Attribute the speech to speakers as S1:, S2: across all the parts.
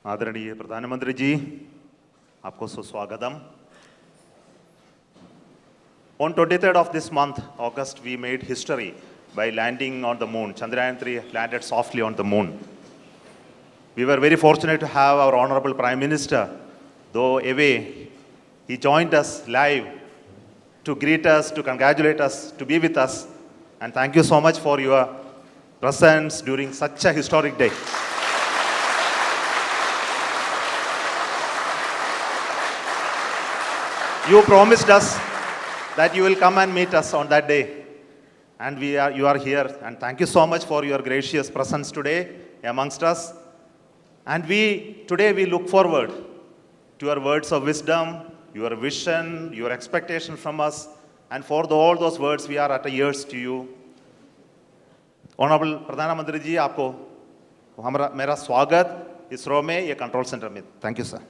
S1: आदरणीय प्रधानमंत्री जी, आपको सुस्वागतम. On 23rd of this month, August, we made history by landing on the moon. Chandrayaan-3 landed softly on the moon. We were very fortunate to have our Honorable Prime Minister, though away, he joined us live to greet us, to congratulate us, to be with us. And thank you so much for your presence during such a historic day. You promised us that you will come and meet us on that day. And you are here. And thank you so much for your gracious presence today amongst us. And today we look forward to your words of wisdom, your vision, your expectation from us. And for all those words, we are at ears to you. Honorable Pradhana Mantri ji, आपको मेरा स्वागत इसरो में ये control centre में. Thank you, sir.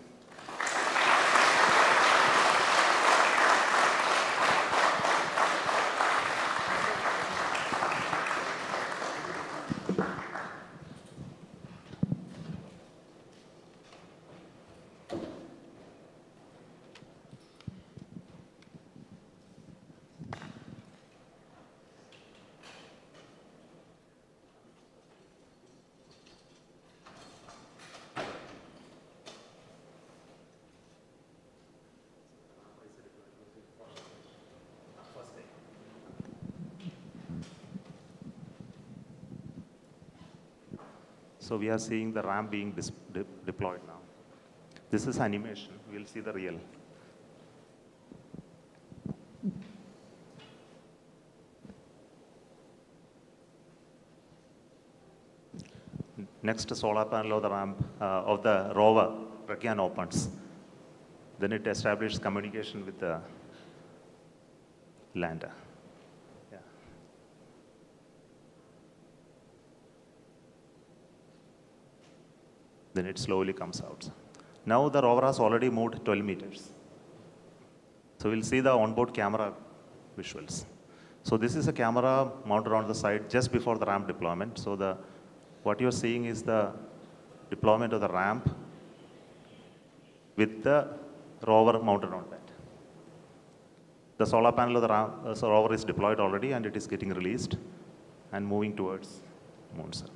S1: So we are seeing the ramp being deployed now. This is animation. We'll see the real. Next solar panel of the ramp of the rover, Pragyan opens. Then it establishes communication with the lander. Then it slowly comes out. Now the rover has already moved 12 meters. So we'll see the onboard camera visuals. So this is a camera mounted on the side just before the ramp deployment. So what you're seeing is the deployment of the ramp with the rover mounted on that. The solar panel of the rover is deployed already and it is getting released and moving towards moon, sir.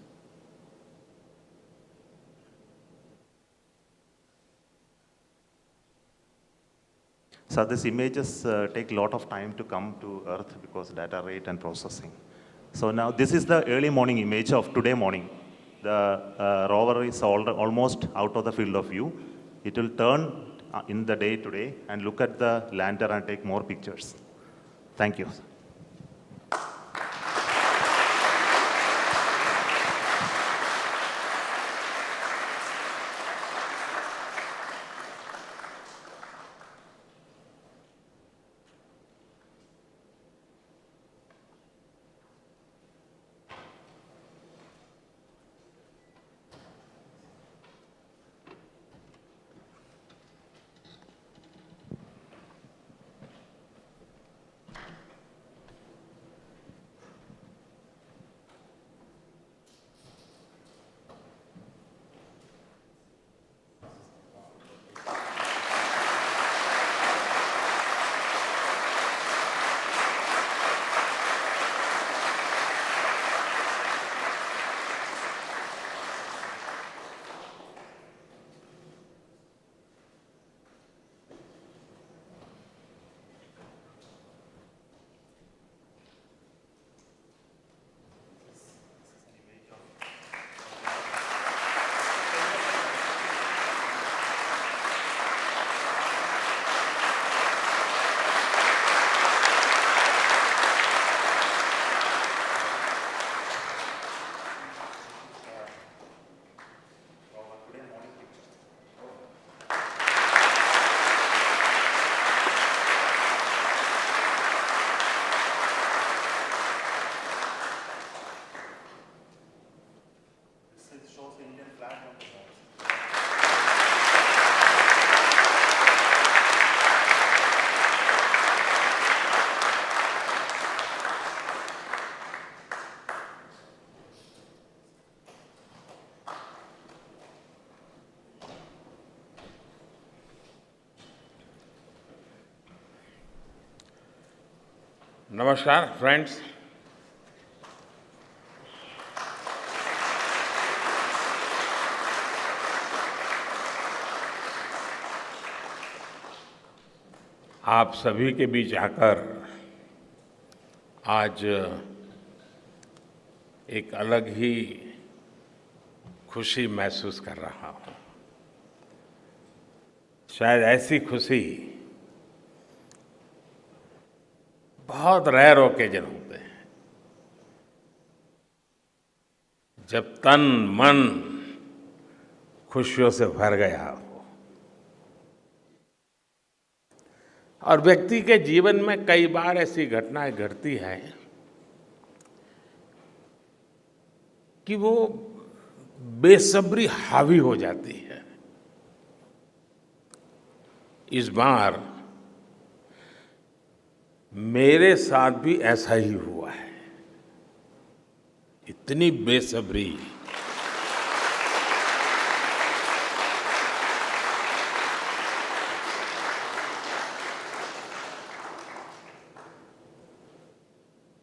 S1: So these images take a lot of time to come to Earth because data rate and processing. So now this is the early morning image of today morning. The rover is almost out of the field of view. It will turn in the day today and look at the lander and take more pictures. Thank you.
S2: नमस्कार friends. आप सभी के बीच आकर आज एक अलग ही खुशी महसूस कर रहा हूं। शायद ऐसी खुशी बहुत रेयर ओकेजन होते हैं जब तन मन खुशियों से भर गया हो। और व्यक्ति के जीवन में कई बार ऐसी घटनाएं घटती हैं कि वो बेसब्री हावी हो जाती है। इस बार मेरे साथ भी ऐसा ही हुआ है। इतनी बेसब्री,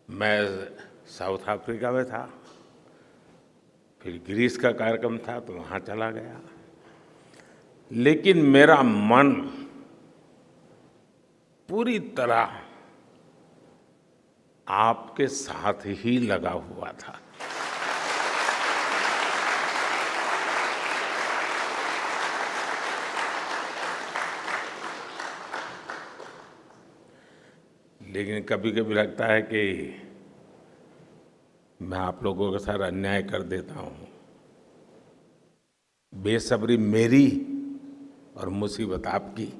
S2: मैं साउथ अफ्रीका में था, फिर ग्रीस का कार्यक्रम था तो वहाँ चला गया, लेकिन मेरा मन पूरी तरह आपके साथ ही लगा हुआ था। लेकिन कभी कभी लगता है कि मैं आप लोगों के साथ अन्याय कर देता हूँ। बेसब्री मेरी और मुसीबत आपकी।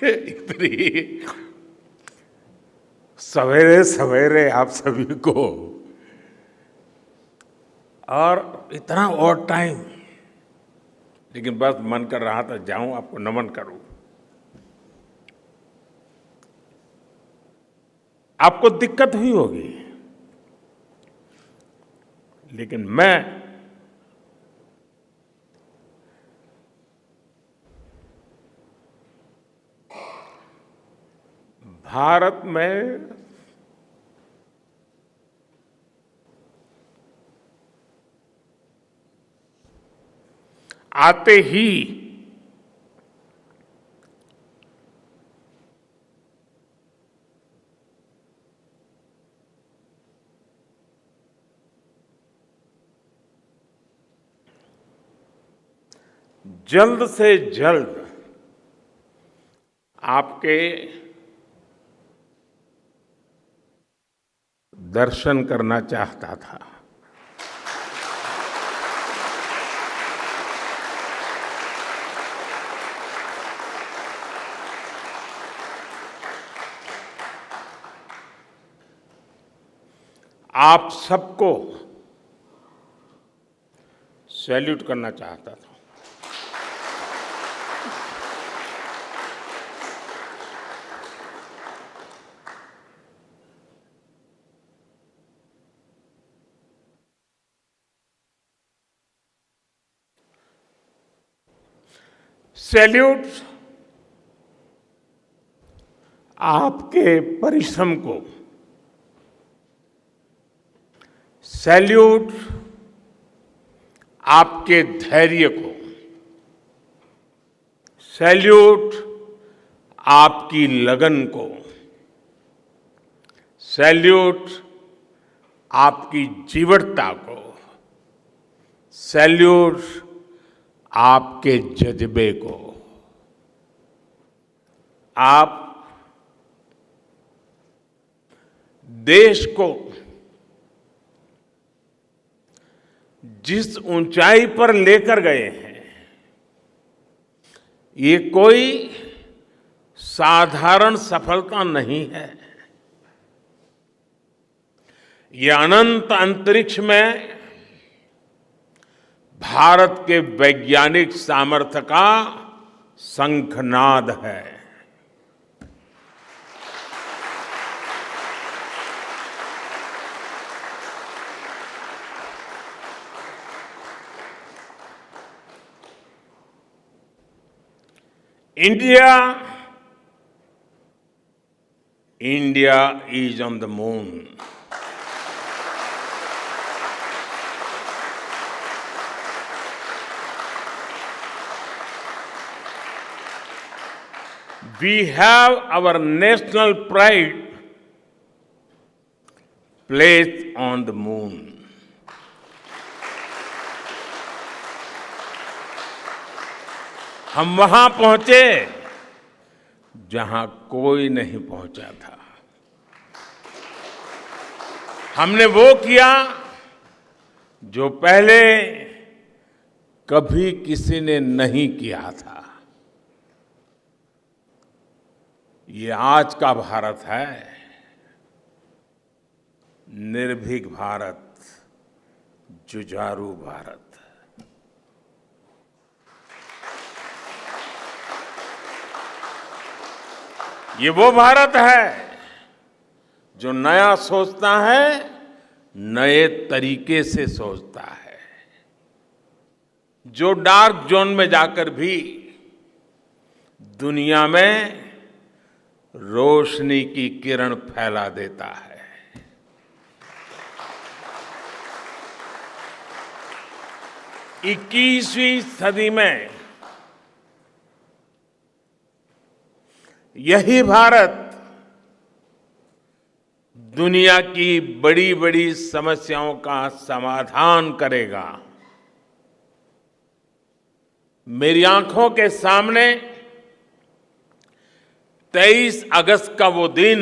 S2: इतनी सवेरे सवेरे आप सभी को और इतना और टाइम, लेकिन बस मन कर रहा था जाऊं आपको नमन करूं। आपको दिक्कत हुई होगी, लेकिन मैं भारत में आते ही जल्द से जल्द आपके दर्शन करना चाहता था। आप सबको सैल्यूट करना चाहता था। सैल्यूट आपके परिश्रम को, सैल्यूट आपके धैर्य को, सैल्यूट आपकी लगन को, सैल्यूट आपकी जीवटता को, सैल्यूट आपके जज्बे को। आप देश को जिस ऊंचाई पर लेकर गए हैं, ये कोई साधारण सफलता नहीं है। ये अनंत अंतरिक्ष में भारत के वैज्ञानिक सामर्थ्य का शंखनाद है। India India is on the moon. We have our national pride placed on the moon. हम वहां पहुंचे जहां कोई नहीं पहुंचा था। हमने वो किया जो पहले कभी किसी ने नहीं किया था। ये आज का भारत है, निर्भीक भारत, जुझारू भारत। ये वो भारत है जो नया सोचता है, नए तरीके से सोचता है, जो डार्क जोन में जाकर भी दुनिया में रोशनी की किरण फैला देता है। 21वीं सदी में यही भारत दुनिया की बड़ी बड़ी समस्याओं का समाधान करेगा। मेरी आंखों के सामने 23 अगस्त का वो दिन,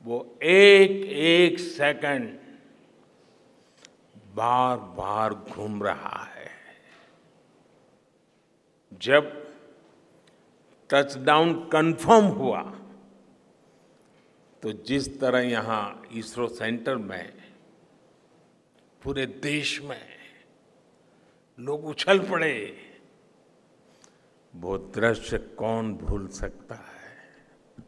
S2: वो एक एक सेकंड बार बार घूम रहा है। जब टचडाउन कंफर्म हुआ तो जिस तरह यहां इसरो सेंटर में पूरे देश में लोग उछल पड़े, वो दृश्य कौन भूल सकता है।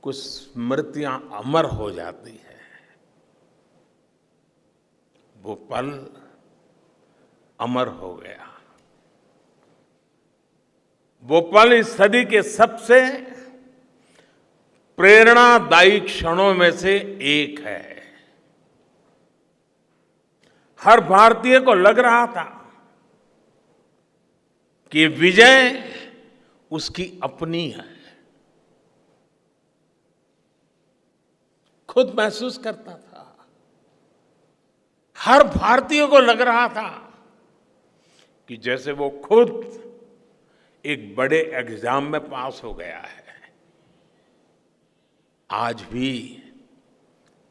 S2: कुछ स्मृतियां अमर हो जाती है। वो पल अमर हो गया। वो पल इस सदी के सबसे प्रेरणादायी क्षणों में से एक है। हर भारतीय को लग रहा था कि विजय उसकी अपनी है। खुद महसूस करता था। हर भारतीय को लग रहा था कि जैसे वो खुद एक बड़े एग्जाम में पास हो गया है। आज भी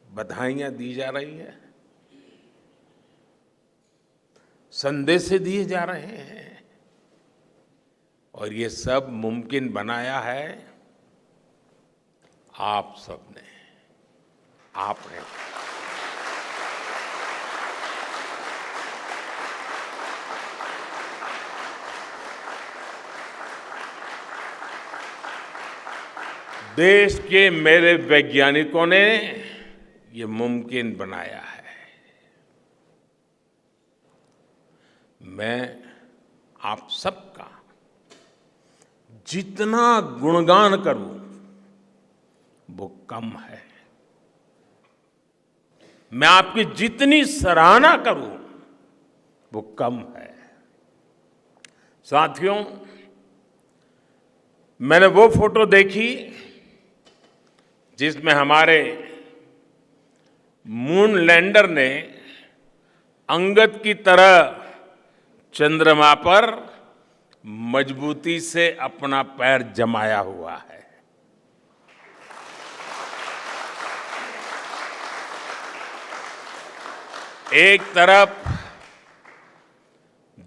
S2: बधाइयां दी जा रही है, संदेश दिए जा रहे हैं, और ये सब मुमकिन बनाया है आप सबने, आपने। देश के मेरे वैज्ञानिकों ने ये मुमकिन बनाया है। मैं आप सबका जितना गुणगान करूं वो कम है। मैं आपकी जितनी सराहना करूं वो कम है। साथियों, मैंने वो फोटो देखी जिसमें हमारे मून लैंडर ने अंगद की तरह चंद्रमा पर मजबूती से अपना पैर जमाया हुआ है। एक तरफ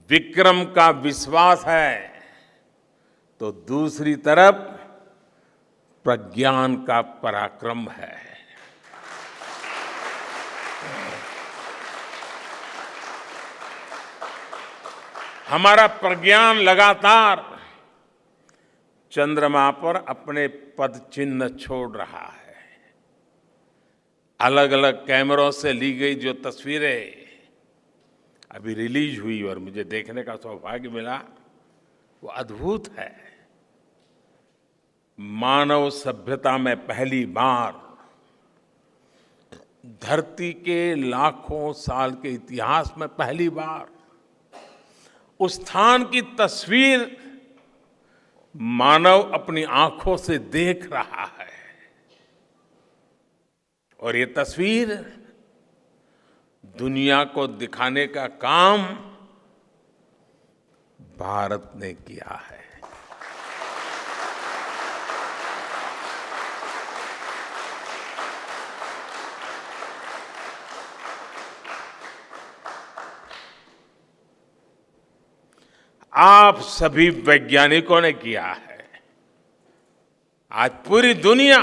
S2: विक्रम का विश्वास है तो दूसरी तरफ प्रज्ञान का पराक्रम है। हमारा प्रज्ञान लगातार चंद्रमा पर अपने पद चिन्ह छोड़ रहा है। अलग अलग कैमरों से ली गई जो तस्वीरें अभी रिलीज हुई और मुझे देखने का सौभाग्य मिला, वो अद्भुत है। मानव सभ्यता में पहली बार धरती के लाखों साल के इतिहास में पहली बार उस स्थान की तस्वीर मानव अपनी आंखों से देख रहा है। और ये तस्वीर दुनिया को दिखाने का काम भारत ने किया है। आप सभी वैज्ञानिकों ने किया है। आज पूरी दुनिया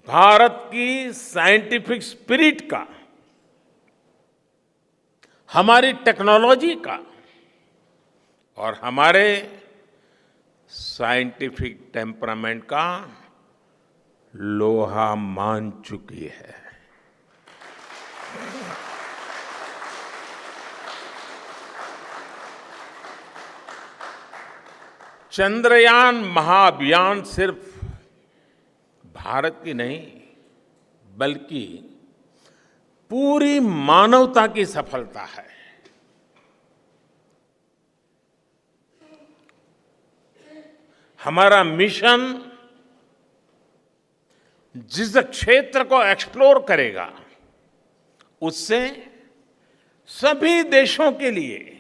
S2: भारत की साइंटिफिक स्पिरिट का, हमारी टेक्नोलॉजी का और हमारे साइंटिफिक टेम्परामेंट का लोहा मान चुकी है। चंद्रयान महाअभियान सिर्फ भारत की नहीं बल्कि पूरी मानवता की सफलता है। हमारा मिशन जिस क्षेत्र को एक्सप्लोर करेगा उससे सभी देशों के लिए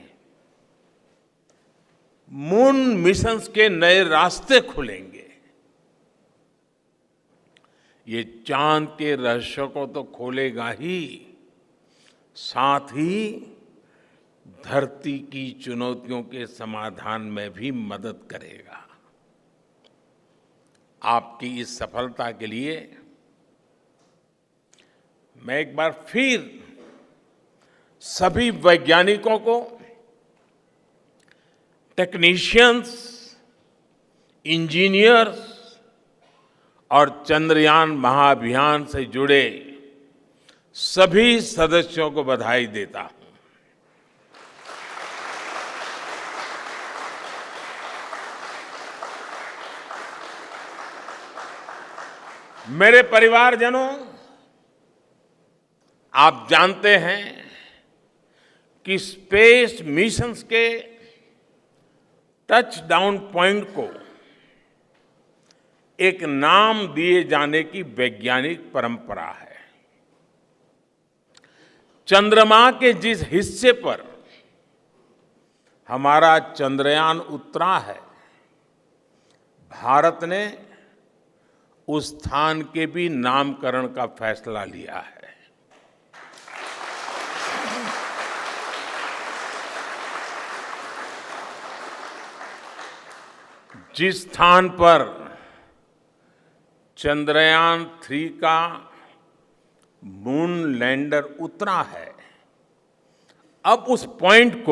S2: मून मिशंस के नए रास्ते खुलेंगे। ये चांद के रहस्य को तो खोलेगा ही, साथ ही धरती की चुनौतियों के समाधान में भी मदद करेगा। आपकी इस सफलता के लिए मैं एक बार फिर सभी वैज्ञानिकों को, टेक्नीशियंस, इंजीनियर्स और चंद्रयान महाअभियान से जुड़े सभी सदस्यों को बधाई देता हूं। मेरे परिवारजनों, आप जानते हैं कि स्पेस मिशंस के टच डाउन पॉइंट को एक नाम दिए जाने की वैज्ञानिक परंपरा है। चंद्रमा के जिस हिस्से पर हमारा चंद्रयान उतरा है, भारत ने उस स्थान के भी नामकरण का फैसला लिया है। जिस स्थान पर चंद्रयान 3 का मून लैंडर उतरा है, अब उस पॉइंट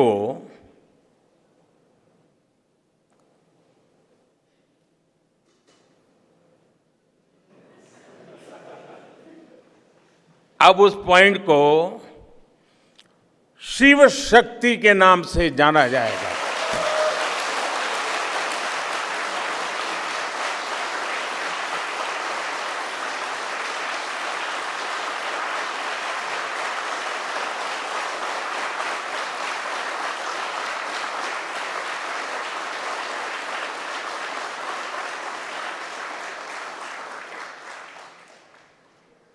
S2: को शिव शक्ति के नाम से जाना जाएगा।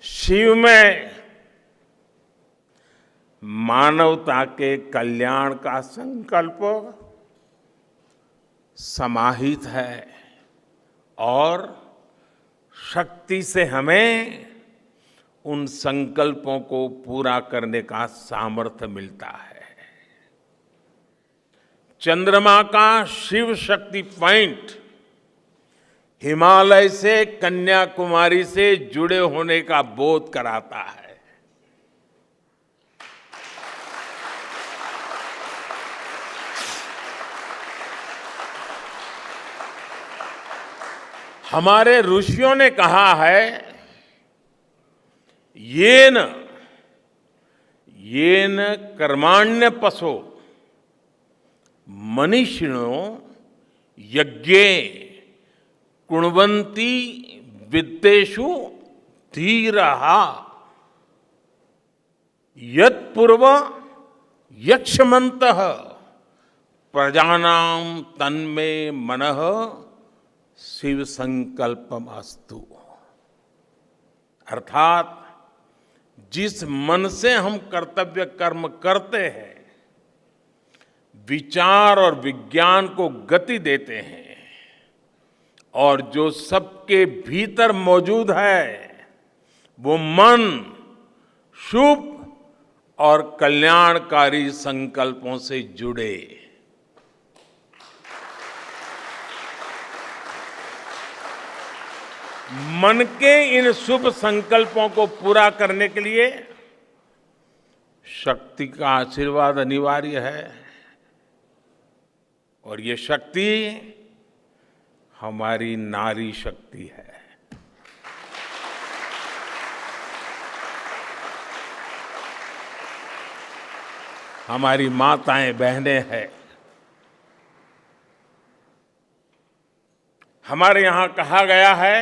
S2: शिव में मानवता के कल्याण का संकल्प समाहित है और शक्ति से हमें उन संकल्पों को पूरा करने का सामर्थ्य मिलता है। चंद्रमा का शिव शक्ति पॉइंट हिमालय से कन्याकुमारी से जुड़े होने का बोध कराता है। हमारे ऋषियों ने कहा है, येन कर्माण्य पशो मनीषिणो यज्ञे कुणवंती विद्येषु धीरः यत्पूर्व यक्ष्मन्तः प्रजानां तन्मे मनः शिव संकल्पमस्तु। अर्थात जिस मन से हम कर्तव्य कर्म करते हैं, विचार और विज्ञान को गति देते हैं, और जो सबके भीतर मौजूद है, वो मन शुभ और कल्याणकारी संकल्पों से जुड़े। मन के इन शुभ संकल्पों को पूरा करने के लिए शक्ति का आशीर्वाद अनिवार्य है, और ये शक्ति हमारी नारी शक्ति है। हमारी माताएं बहनें हैं। हमारे यहां कहा गया है,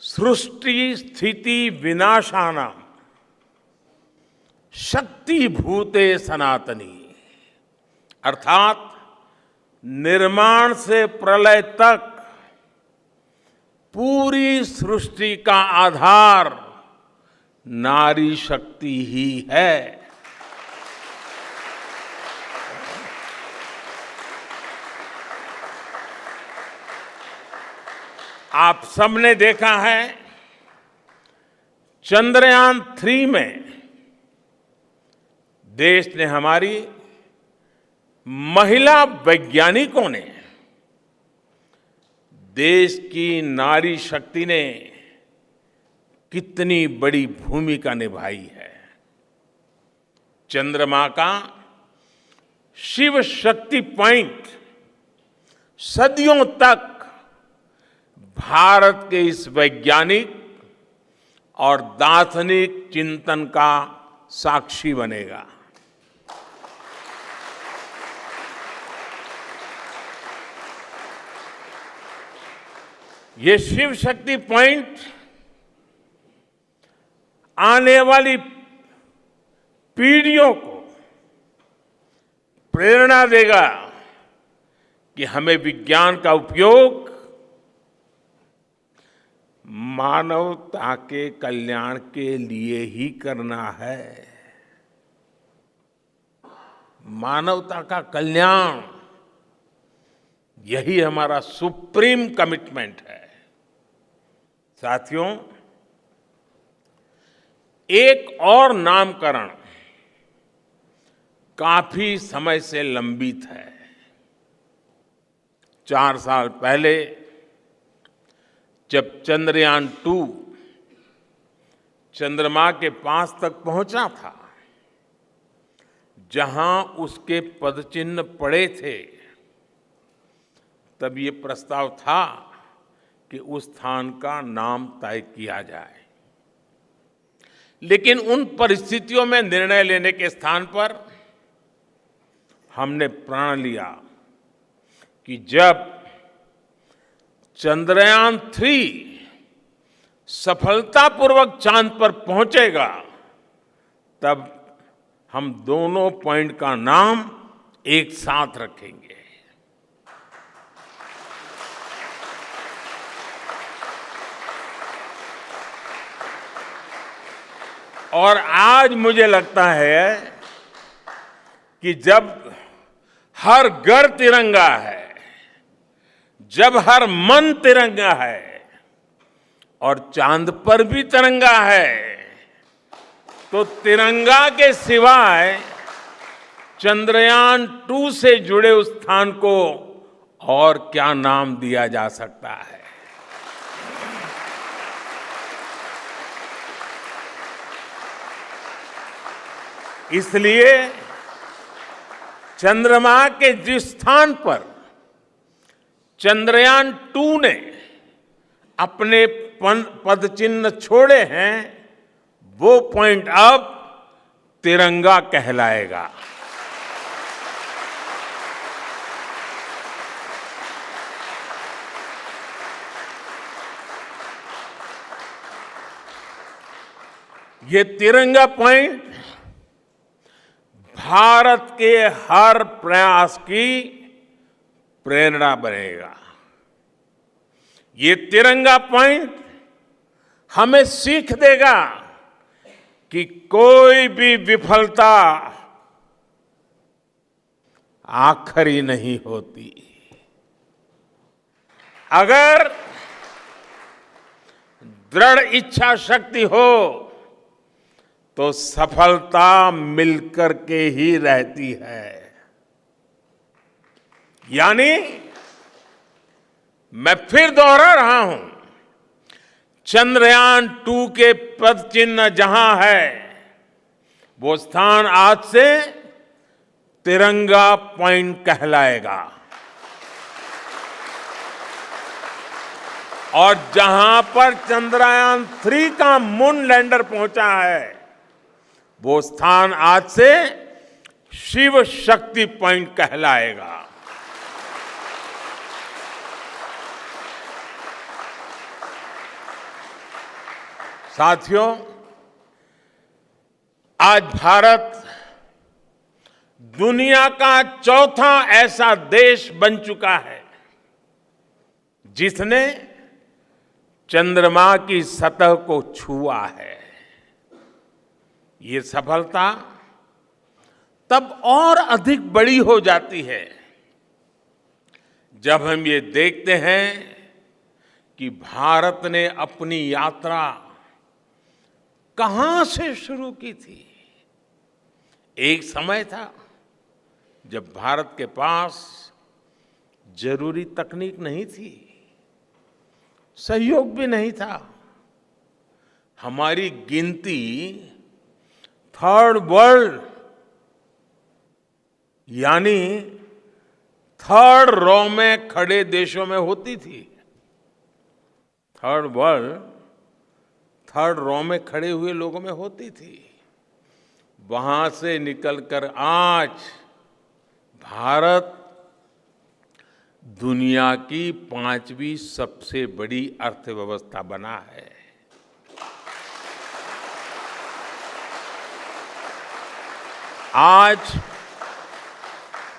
S2: सृष्टि स्थिति विनाशानां शक्ति भूते सनातनी। अर्थात निर्माण से प्रलय तक पूरी सृष्टि का आधार नारी शक्ति ही है। आप सबने देखा है, चंद्रयान 3 में देश ने, हमारी महिला वैज्ञानिकों ने, देश की नारी शक्ति ने कितनी बड़ी भूमिका निभाई है। चंद्रमा का शिव शक्ति पॉइंट सदियों तक भारत के इस वैज्ञानिक और दार्शनिक चिंतन का साक्षी बनेगा। ये शिव शक्ति पॉइंट आने वाली पीढ़ियों को प्रेरणा देगा कि हमें विज्ञान का उपयोग मानवता के कल्याण के लिए ही करना है। मानवता का कल्याण, यही हमारा सुप्रीम कमिटमेंट है। साथियों, एक और नामकरण काफी समय से लंबित है। 4 साल पहले जब चंद्रयान 2 चंद्रमा के पास तक पहुंचा था, जहां उसके पदचिन्ह पड़े थे, तब ये प्रस्ताव था कि उस स्थान का नाम तय किया जाए। लेकिन उन परिस्थितियों में निर्णय लेने के स्थान पर हमने प्रण लिया कि जब चंद्रयान 3 सफलतापूर्वक चांद पर पहुंचेगा, तब हम दोनों पॉइंट का नाम एक साथ रखेंगे। और आज मुझे लगता है कि जब हर घर तिरंगा है, जब हर मन तिरंगा है और चांद पर भी तिरंगा है, तो तिरंगा के सिवाय चंद्रयान 2 से जुड़े उस स्थान को और क्या नाम दिया जा सकता है। इसलिए चंद्रमा के जिस स्थान पर चंद्रयान 2 ने अपने पदचिन्ह छोड़े हैं, वो पॉइंट अब तिरंगा कहलाएगा। ये तिरंगा पॉइंट भारत के हर प्रयास की प्रेरणा बनेगा। ये तिरंगा पॉइंट हमें सीख देगा कि कोई भी विफलता आखिरी नहीं होती। अगर दृढ़ इच्छा शक्ति हो तो सफलता मिलकर के ही रहती है। यानी मैं फिर दोहरा रहा हूं, चंद्रयान 2 के पद चिन्ह जहां है, वो स्थान आज से तिरंगा पॉइंट कहलाएगा। और जहां पर चंद्रयान 3 का मून लैंडर पहुंचा है, वो स्थान आज से शिव शक्ति पॉइंट कहलाएगा। साथियों, आज भारत दुनिया का चौथा ऐसा देश बन चुका है जिसने चंद्रमा की सतह को छुआ है। ये सफलता तब और अधिक बड़ी हो जाती है जब हम ये देखते हैं कि भारत ने अपनी यात्रा कहां से शुरू की थी। एक समय था जब भारत के पास जरूरी तकनीक नहीं थी, सहयोग भी नहीं था। हमारी गिनती थर्ड वर्ल्ड यानी थर्ड रो में खड़े देशों में होती थी। थर्ड वर्ल्ड थर्ड रो में खड़े हुए लोगों में होती थी। वहां से निकलकर आज भारत दुनिया की 5वीं सबसे बड़ी अर्थव्यवस्था बना है। आज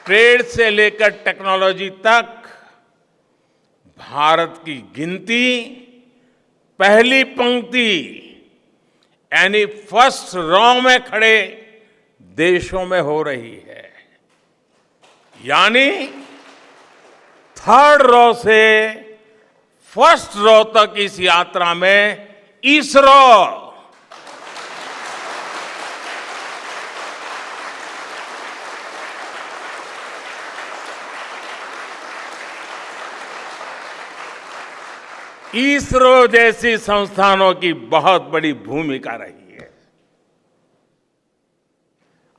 S2: ट्रेड से लेकर टेक्नोलॉजी तक भारत की गिनती पहली पंक्ति यानी फर्स्ट रो में खड़े देशों में हो रही है। यानी थर्ड रो से फर्स्ट रो तक इस यात्रा में इसरो जैसी संस्थानों की बहुत बड़ी भूमिका रही है।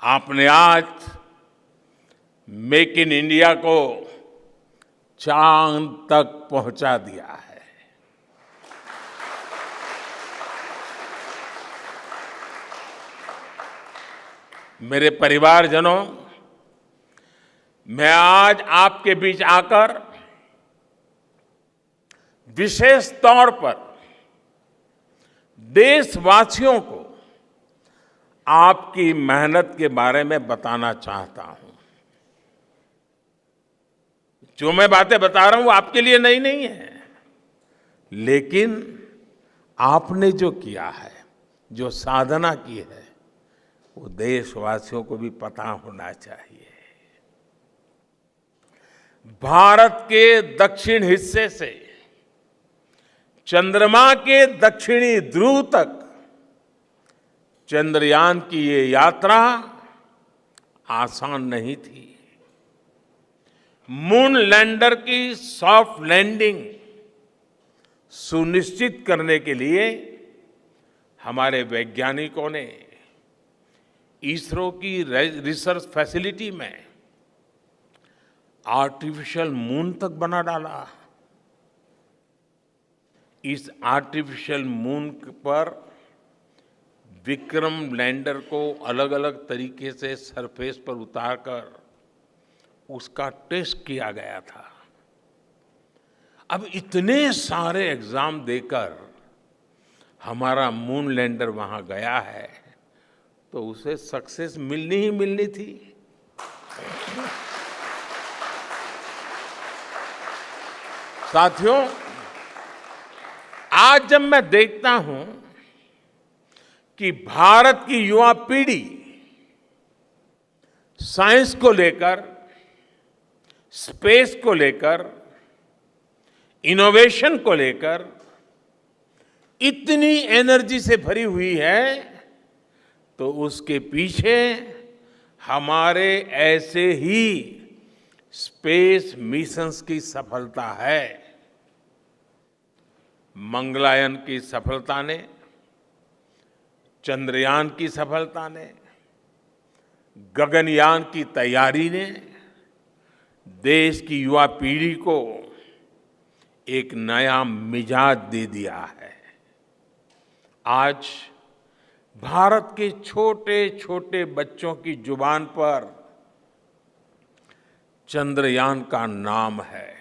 S2: आपने आज मेक इन इंडिया को चांद तक पहुंचा दिया है। मेरे परिवारजनों, मैं आज आपके बीच आकर विशेष तौर पर देशवासियों को आपकी मेहनत के बारे में बताना चाहता हूं। जो मैं बातें बता रहा हूं वो आपके लिए नई नहीं है, लेकिन आपने जो किया है, जो साधना की है, वो देशवासियों को भी पता होना चाहिए। भारत के दक्षिण हिस्से से चंद्रमा के दक्षिणी ध्रुव तक चंद्रयान की ये यात्रा आसान नहीं थी। मून लैंडर की सॉफ्ट लैंडिंग सुनिश्चित करने के लिए हमारे वैज्ञानिकों ने इसरो की रिसर्च फैसिलिटी में आर्टिफिशियल मून तक बना डाला। इस आर्टिफिशियल मून पर विक्रम लैंडर को अलग अलग तरीके से सरफेस पर उतारकर उसका टेस्ट किया गया था। अब इतने सारे एग्जाम देकर हमारा मून लैंडर वहां गया है तो उसे सक्सेस मिलनी ही मिलनी थी। साथियों, आज जब मैं देखता हूं कि भारत की युवा पीढ़ी साइंस को लेकर, स्पेस को लेकर, इनोवेशन को लेकर इतनी एनर्जी से भरी हुई है, तो उसके पीछे हमारे ऐसे ही स्पेस मिशंस की सफलता है। मंगलयान की सफलता ने, चंद्रयान की सफलता ने, गगनयान की तैयारी ने देश की युवा पीढ़ी को एक नया मिजाज दे दिया है। आज भारत के छोटे छोटे बच्चों की जुबान पर चंद्रयान का नाम है।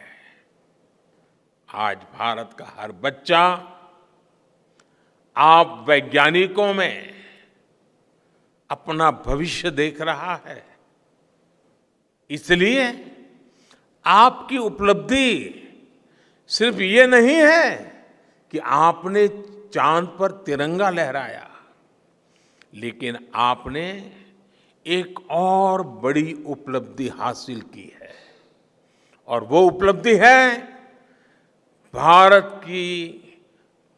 S2: आज भारत का हर बच्चा आप वैज्ञानिकों में अपना भविष्य देख रहा है। इसलिए आपकी उपलब्धि सिर्फ ये नहीं है कि आपने चांद पर तिरंगा लहराया, लेकिन आपने एक और बड़ी उपलब्धि हासिल की है, और वो उपलब्धि है भारत की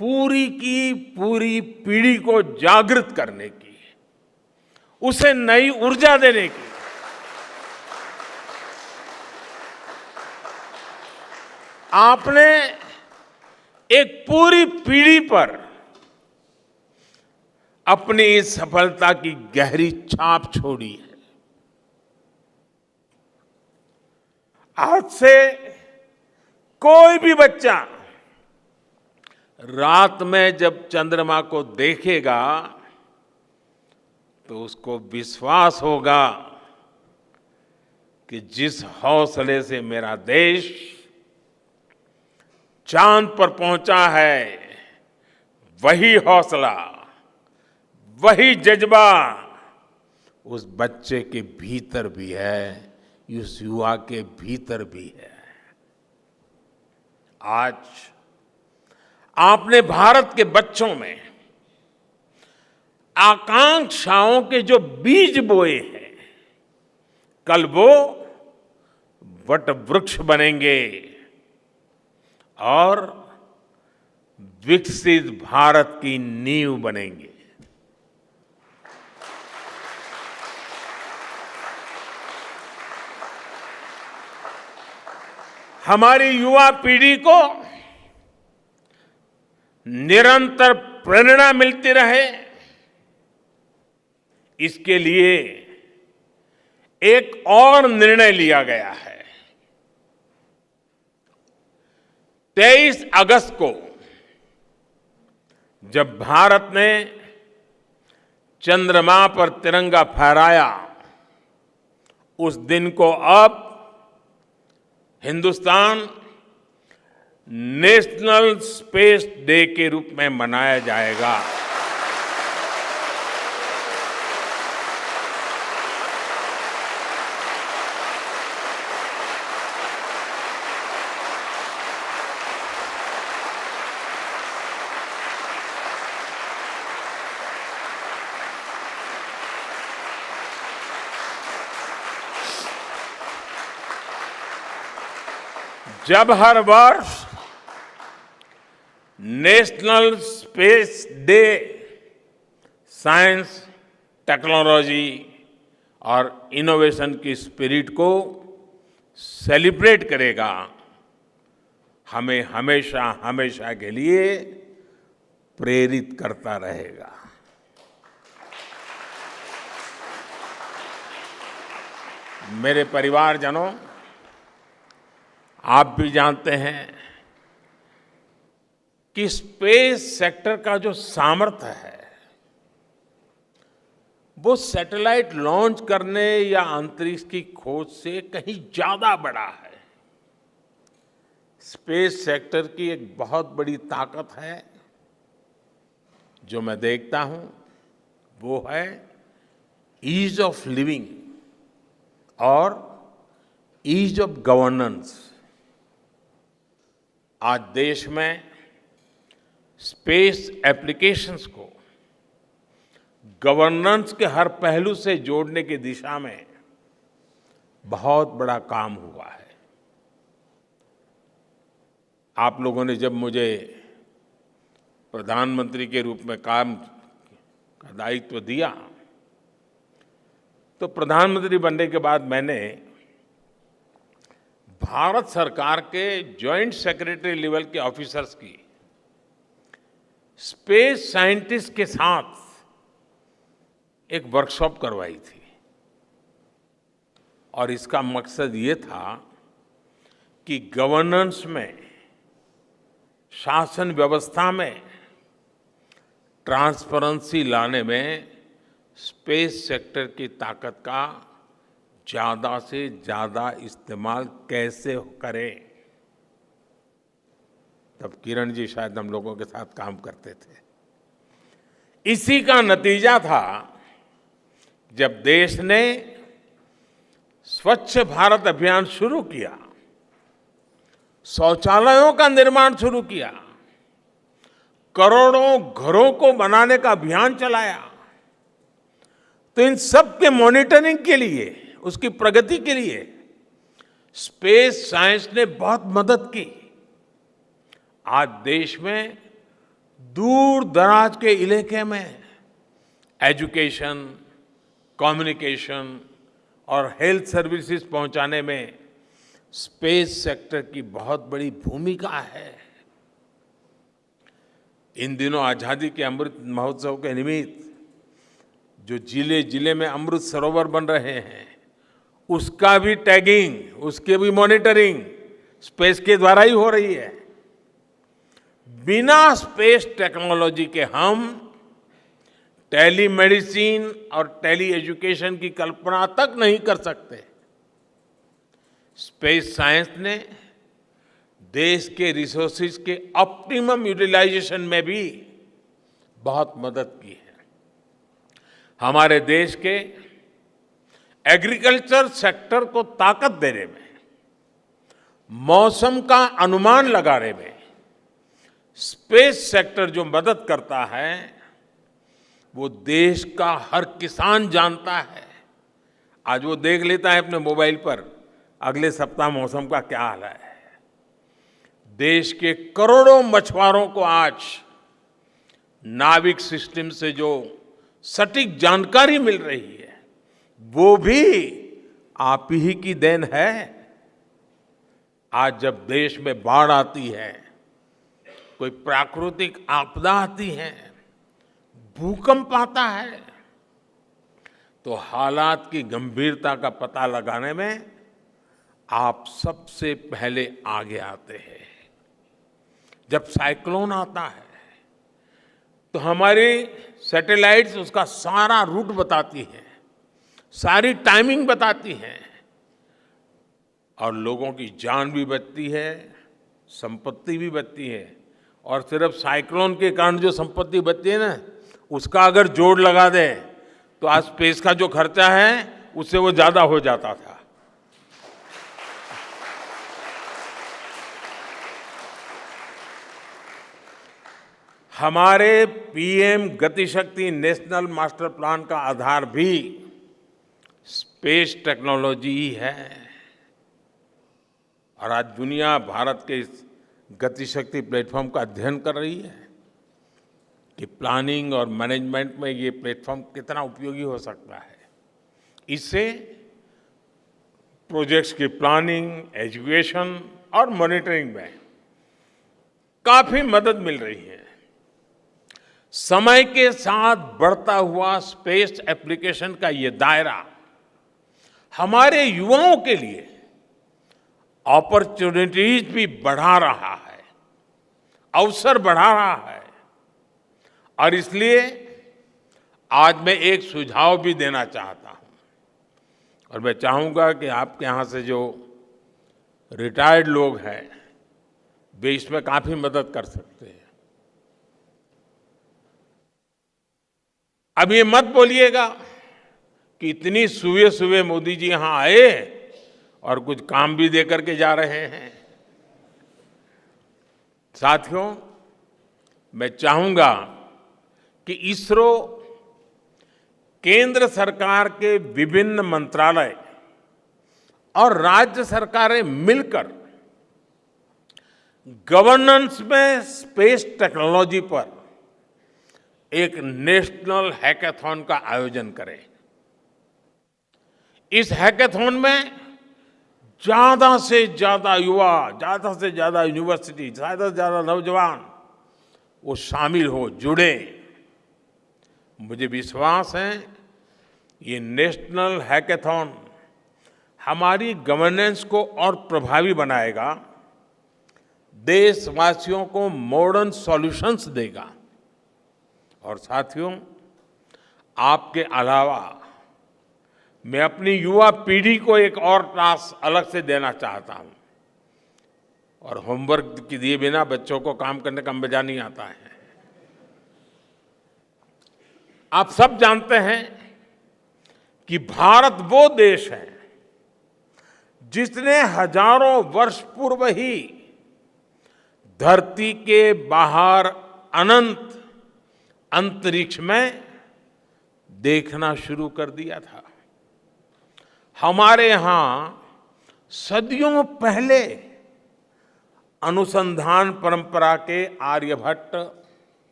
S2: पूरी पीढ़ी को जागृत करने की, उसे नई ऊर्जा देने की। आपने एक पूरी पीढ़ी पर अपनी इस सफलता की गहरी छाप छोड़ी है। आज से कोई भी बच्चा रात में जब चंद्रमा को देखेगा तो उसको विश्वास होगा कि जिस हौसले से मेरा देश चांद पर पहुंचा है, वही हौसला, वही जज्बा उस बच्चे के भीतर भी है, उस युवा के भीतर भी है। आज आपने भारत के बच्चों में आकांक्षाओं के जो बीज बोए हैं, कल वो वट वृक्ष बनेंगे और विकसित भारत की नींव बनेंगे। हमारी युवा पीढ़ी को निरंतर प्रेरणा मिलती रहे, इसके लिए एक और निर्णय लिया गया है। 23 अगस्त को जब भारत ने चंद्रमा पर तिरंगा फहराया, उस दिन को अब हिंदुस्तान नेशनल स्पेस डे के रूप में मनाया जाएगा। जब हर वर्ष national space day science, technology और इनोवेशन की स्पिरिट को सेलिब्रेट करेगा, हमें हमेशा हमेशा के लिए प्रेरित करता रहेगा। मेरे परिवारजनों, आप भी जानते हैं कि स्पेस सेक्टर का जो सामर्थ्य है, वो सैटेलाइट लॉन्च करने या अंतरिक्ष की खोज से कहीं ज्यादा बड़ा है। स्पेस सेक्टर की एक बहुत बड़ी ताकत है जो मैं देखता हूं वो है ईज ऑफ लिविंग और ईज ऑफ गवर्नेंस। आज देश में स्पेस एप्लीकेशंस को गवर्नेंस के हर पहलू से जोड़ने की दिशा में बहुत बड़ा काम हुआ है। आप लोगों ने जब मुझे प्रधानमंत्री के रूप में काम का दायित्व दिया तो प्रधानमंत्री बनने के बाद मैंने भारत सरकार के जॉइंट सेक्रेटरी लेवल के ऑफिसर्स की स्पेस साइंटिस्ट के साथ एक वर्कशॉप करवाई थी और इसका मकसद ये था कि गवर्नेंस में, शासन व्यवस्था में ट्रांसपेरेंसी लाने में स्पेस सेक्टर की ताकत का ज्यादा से ज्यादा इस्तेमाल कैसे करें। तब किरण जी शायद हम लोगों के साथ काम करते थे। इसी का नतीजा था जब देश ने स्वच्छ भारत अभियान शुरू किया, शौचालयों का निर्माण शुरू किया, करोड़ों घरों को बनाने का अभियान चलाया। तो इन सब के मॉनिटरिंग के लिए, उसकी प्रगति के लिए स्पेस साइंस ने बहुत मदद की। आज देश में दूर दराज के इलाके में एजुकेशन, कम्युनिकेशन और हेल्थ सर्विसेज पहुंचाने में स्पेस सेक्टर की बहुत बड़ी भूमिका है। इन दिनों आजादी के अमृत महोत्सव के निमित्त जो जिले जिले में अमृत सरोवर बन रहे हैं, उसका भी टैगिंग, उसके भी मॉनिटरिंग स्पेस के द्वारा ही हो रही है। बिना स्पेस टेक्नोलॉजी के हम टेलीमेडिसिन और टेली एजुकेशन की कल्पना तक नहीं कर सकते। स्पेस साइंस ने देश के रिसोर्सेज के ऑप्टिमम यूटिलाइजेशन में भी बहुत मदद की है। हमारे देश के एग्रीकल्चर सेक्टर को ताकत देने में, मौसम का अनुमान लगाने में स्पेस सेक्टर जो मदद करता है वो देश का हर किसान जानता है। आज वो देख लेता है अपने मोबाइल पर अगले सप्ताह मौसम का क्या हाल है। देश के करोड़ों मछुआरों को आज नाविक सिस्टम से जो सटीक जानकारी मिल रही है वो भी आप ही की देन है। आज जब देश में बाढ़ आती है, कोई प्राकृतिक आपदा आती है, भूकंप आता है, तो हालात की गंभीरता का पता लगाने में आप सबसे पहले आगे आते हैं। जब साइक्लोन आता है तो हमारी सैटेलाइट्स उसका सारा रूट बताती हैं, सारी टाइमिंग बताती हैं और लोगों की जान भी बचती है, संपत्ति भी बचती है। और सिर्फ साइक्लोन के कारण जो संपत्ति बचती है ना, उसका अगर जोड़ लगा दें तो आज स्पेस का जो खर्चा है उससे वो ज्यादा हो जाता था। हमारे PM Gati Shakti national master plan का आधार भी स्पेस टेक्नोलॉजी ही है। और आज दुनिया भारत के इस गतिशक्ति प्लेटफॉर्म का अध्ययन कर रही है कि प्लानिंग और मैनेजमेंट में ये प्लेटफॉर्म कितना उपयोगी हो सकता है। इससे प्रोजेक्ट्स की प्लानिंग, एजुकेशन और मॉनिटरिंग में काफी मदद मिल रही है। समय के साथ बढ़ता हुआ स्पेस एप्लीकेशन का ये दायरा हमारे युवाओं के लिए अपॉर्चुनिटीज भी बढ़ा रहा है, अवसर बढ़ा रहा है। और इसलिए आज मैं एक सुझाव भी देना चाहता हूं और मैं चाहूंगा कि आपके यहां से जो रिटायर्ड लोग हैं वे इसमें काफी मदद कर सकते हैं। अब ये मत बोलिएगा कि इतनी सुबह सुबह मोदी जी यहां आए और कुछ काम भी दे करके जा रहे हैं। साथियों, मैं चाहूंगा कि इसरो केंद्र सरकार के विभिन्न मंत्रालय और राज्य सरकारें मिलकर गवर्नेंस में स्पेस टेक्नोलॉजी पर एक नेशनल हैकाथॉन का आयोजन करें। इस हैकाथॉन में ज्यादा से ज्यादा युवा, ज्यादा से ज्यादा यूनिवर्सिटी, ज्यादा से ज्यादा नौजवान वो शामिल हो, जुड़े। मुझे विश्वास है ये नेशनल हैकाथॉन हमारी गवर्नेंस को और प्रभावी बनाएगा, देशवासियों को मॉडर्न सॉल्यूशंस देगा। और साथियों, आपके अलावा मैं अपनी युवा पीढ़ी को एक और टास्क अलग से देना चाहता हूं। और होमवर्क के दिए बिना बच्चों को काम करने का मजा नहीं आता है। आप सब जानते हैं कि भारत वो देश है जिसने हजारों वर्ष पूर्व ही धरती के बाहर अनंत अंतरिक्ष में देखना शुरू कर दिया था। हमारे यहां सदियों पहले अनुसंधान परंपरा के आर्यभट्ट,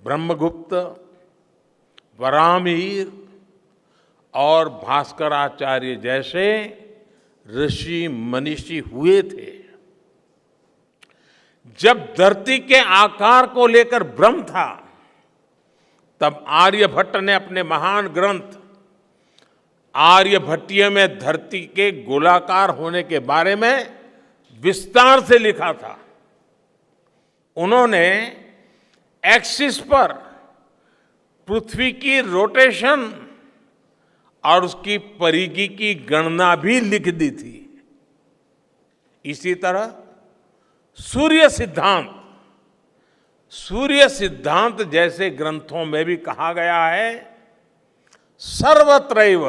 S2: ब्रह्मगुप्त, वराहमिहिर और भास्कराचार्य जैसे ऋषि मनीषी हुए थे। जब धरती के आकार को लेकर भ्रम था, तब आर्यभट्ट ने अपने महान ग्रंथ आर्यभट्टीय में धरती के गोलाकार होने के बारे में विस्तार से लिखा था। उन्होंने एक्सिस पर पृथ्वी की रोटेशन और उसकी परिधि की गणना भी लिख दी थी। इसी तरह सूर्य सिद्धांत जैसे ग्रंथों में भी कहा गया है, सर्वत्रैव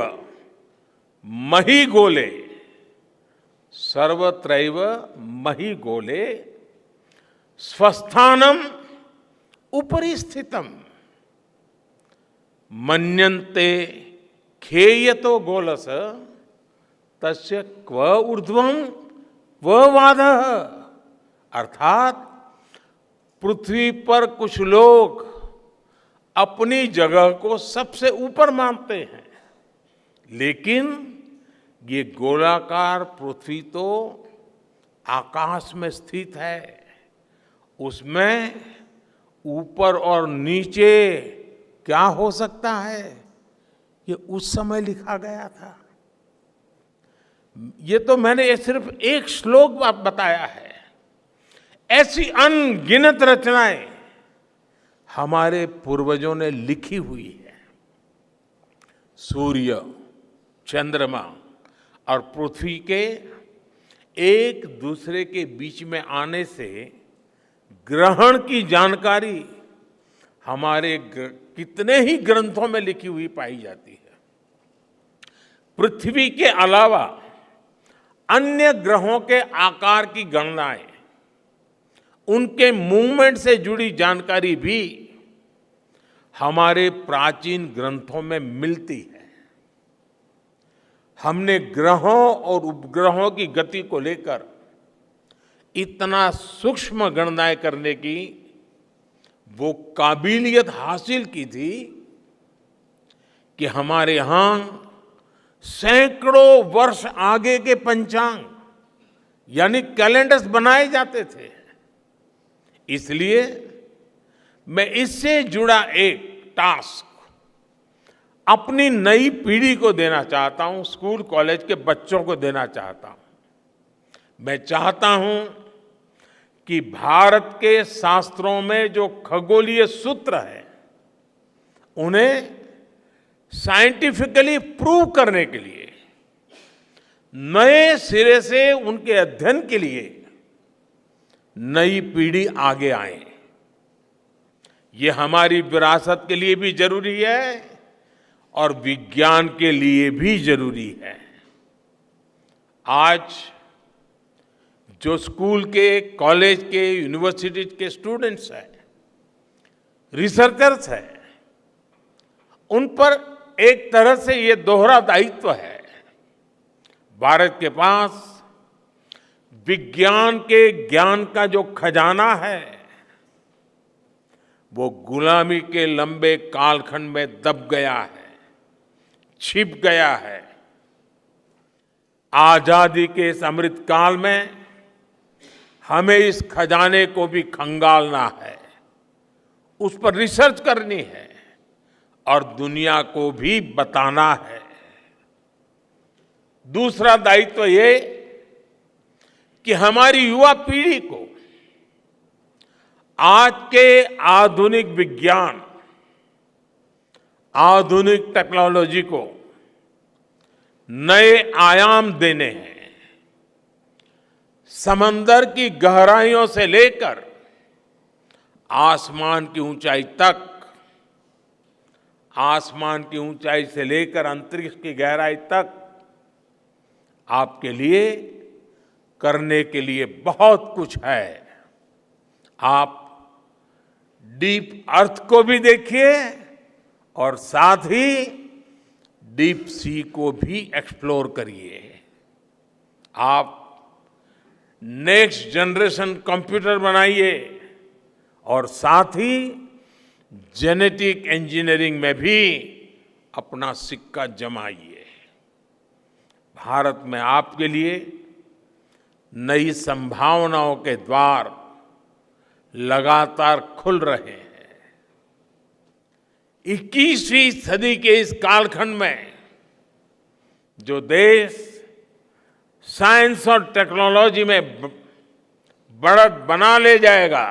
S2: महिगोले, सर्वत्रैव महिगोले स्वस्थानम उपरि स्थितम मन्यन्ते खेयतो गोलस तस्य क्व ऊर्ध्वं क्व वाधः। अर्थात पृथ्वी पर कुछ लोग अपनी जगह को सबसे ऊपर मानते हैं, लेकिन ये गोलाकार पृथ्वी तो आकाश में स्थित है, उसमें ऊपर और नीचे क्या हो सकता है, ये उस समय लिखा गया था। ये तो मैंने सिर्फ एक श्लोक बताया है। ऐसी अनगिनत रचनाएं हमारे पूर्वजों ने लिखी हुई है। सूर्य, चंद्रमा और पृथ्वी के एक दूसरे के बीच में आने से ग्रहण की जानकारी हमारे कितने ही ग्रंथों में लिखी हुई पाई जाती है। पृथ्वी के अलावा अन्य ग्रहों के आकार की गणनाएं, उनके मूवमेंट से जुड़ी जानकारी भी हमारे प्राचीन ग्रंथों में मिलती है। हमने ग्रहों और उपग्रहों की गति को लेकर इतना सूक्ष्म गणनाएं करने की वो काबिलियत हासिल की थी कि हमारे यहां सैकड़ों वर्ष आगे के पंचांग यानी कैलेंडर्स बनाए जाते थे। इसलिए मैं इससे जुड़ा एक टास्क अपनी नई पीढ़ी को देना चाहता हूं, स्कूल कॉलेज के बच्चों को देना चाहता हूं। मैं चाहता हूं कि भारत के शास्त्रों में जो खगोलीय सूत्र है, उन्हें साइंटिफिकली प्रूव करने के लिए नए सिरे से उनके अध्ययन के लिए नई पीढ़ी आगे आए। ये हमारी विरासत के लिए भी जरूरी है और विज्ञान के लिए भी जरूरी है। आज जो स्कूल के, कॉलेज के, यूनिवर्सिटी के स्टूडेंट्स हैं, रिसर्चर्स हैं, उन पर एक तरह से ये दोहरा दायित्व है। भारत के पास विज्ञान के ज्ञान का जो खजाना है वो गुलामी के लंबे कालखंड में दब गया है, छिप गया है। आजादी के इस अमृत काल में हमें इस खजाने को भी खंगालना है, उस पर रिसर्च करनी है और दुनिया को भी बताना है। दूसरा दायित्व ये कि हमारी युवा पीढ़ी को आज के आधुनिक विज्ञान, आधुनिक टेक्नोलॉजी को नए आयाम देने हैं। समंदर की गहराइयों से लेकर आसमान की ऊंचाई तक, आसमान की ऊंचाई से लेकर अंतरिक्ष की गहराई तक आपके लिए करने के लिए बहुत कुछ है। आप डीप अर्थ को भी देखिए और साथ ही डीप सी को भी एक्सप्लोर करिए। आप नेक्स्ट जनरेशन कंप्यूटर बनाइए और साथ ही जेनेटिक इंजीनियरिंग में भी अपना सिक्का जमाइए। भारत में आपके लिए नई संभावनाओं के द्वार लगातार खुल रहे हैं। 21वीं सदी के इस कालखंड में जो देश साइंस और टेक्नोलॉजी में बढ़त बना ले जाएगा,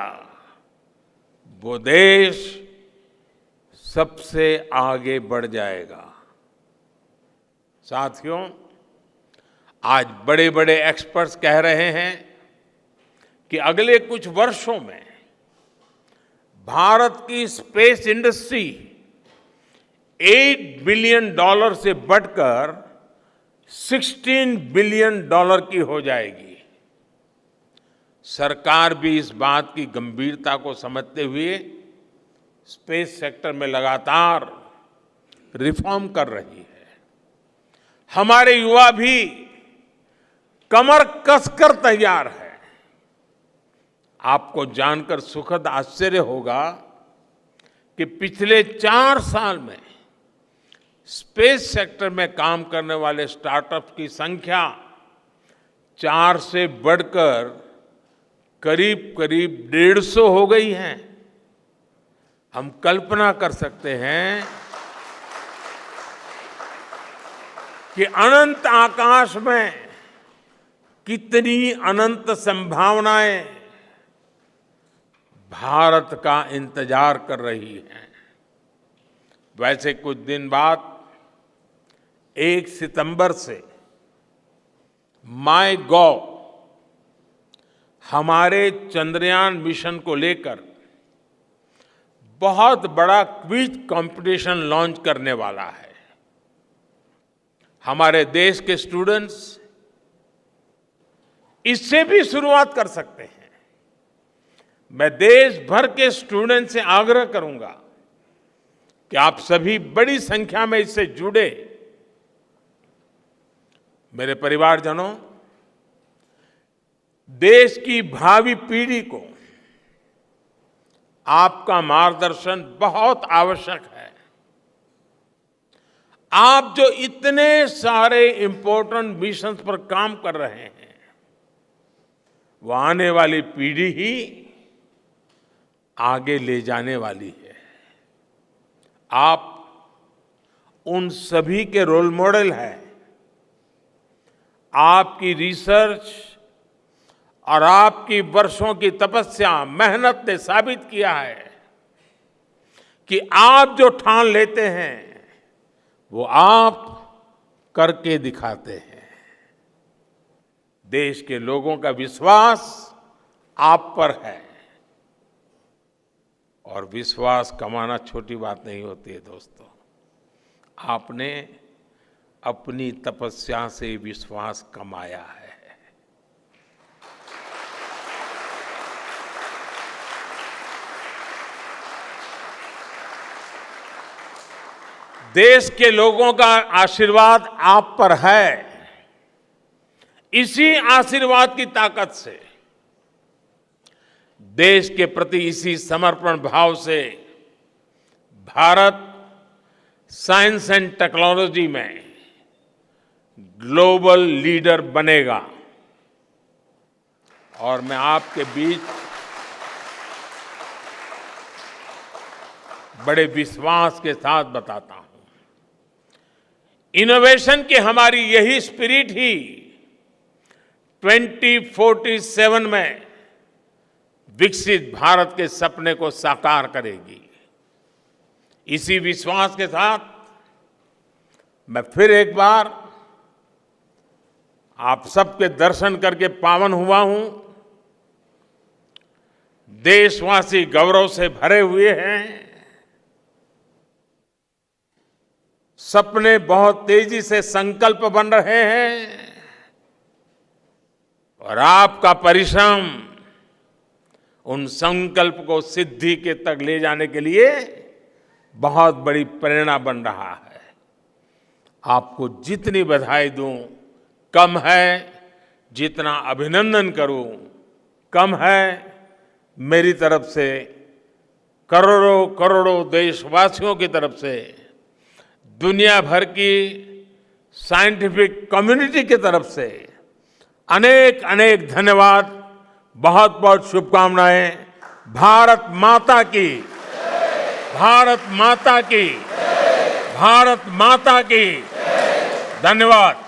S2: वो देश सबसे आगे बढ़ जाएगा। साथियों, आज बड़े बड़े एक्सपर्ट्स कह रहे हैं कि अगले कुछ वर्षों में भारत की स्पेस इंडस्ट्री $8 बिलियन से बढ़कर $16 बिलियन की हो जाएगी। सरकार भी इस बात की गंभीरता को समझते हुए स्पेस सेक्टर में लगातार रिफॉर्म कर रही है। हमारे युवा भी कमर कसकर तैयार है। आपको जानकर सुखद आश्चर्य होगा कि पिछले 4 साल में स्पेस सेक्टर में काम करने वाले स्टार्टअप्स की संख्या 4 से बढ़कर करीब करीब 150 हो गई है। हम कल्पना कर सकते हैं कि अनंत आकाश में कितनी अनंत संभावनाएं भारत का इंतजार कर रही हैं। वैसे कुछ दिन बाद 1 सितंबर से MyGov हमारे चंद्रयान मिशन को लेकर बहुत बड़ा क्विज कंपटीशन लॉन्च करने वाला है। हमारे देश के स्टूडेंट्स इससे भी शुरुआत कर सकते हैं। मैं देश भर के स्टूडेंट से आग्रह करूंगा कि आप सभी बड़ी संख्या में इससे जुड़े। मेरे परिवारजनों, देश की भावी पीढ़ी को आपका मार्गदर्शन बहुत आवश्यक है। आप जो इतने सारे इंपॉर्टेंट मिशंस पर काम कर रहे हैं, वो आने वाली पीढ़ी ही आगे ले जाने वाली है। आप उन सभी के रोल मॉडल हैं। आपकी रिसर्च और आपकी वर्षों की तपस्या, मेहनत ने साबित किया है कि आप जो ठान लेते हैं वो आप करके दिखाते हैं। देश के लोगों का विश्वास आप पर है और विश्वास कमाना छोटी बात नहीं होती है दोस्तों। आपने अपनी तपस्या से विश्वास कमाया है। देश के लोगों का आशीर्वाद आप पर है। इसी आशीर्वाद की ताकत से, देश के प्रति इसी समर्पण भाव से भारत साइंस एंड टेक्नोलॉजी में ग्लोबल लीडर बनेगा। और मैं आपके बीच बड़े विश्वास के साथ बताता हूं, इनोवेशन की हमारी यही स्पिरिट ही 2047 में विकसित भारत के सपने को साकार करेगी। इसी विश्वास के साथ मैं फिर एक बार आप सबके दर्शन करके पावन हुआ हूं। देशवासी गौरव से भरे हुए हैं। सपने बहुत तेजी से संकल्प बन रहे हैं और आपका परिश्रम उन संकल्प को सिद्धि के तक ले जाने के लिए बहुत बड़ी प्रेरणा बन रहा है। आपको जितनी बधाई दूं कम है, जितना अभिनंदन करूं कम है। मेरी तरफ से करोड़ों करोड़ों देशवासियों की तरफ से, दुनिया भर की साइंटिफिक कम्युनिटी की तरफ से अनेक अनेक धन्यवाद, बहुत बहुत शुभकामनाएं। भारत माता की, भारत माता की, भारत माता की। धन्यवाद।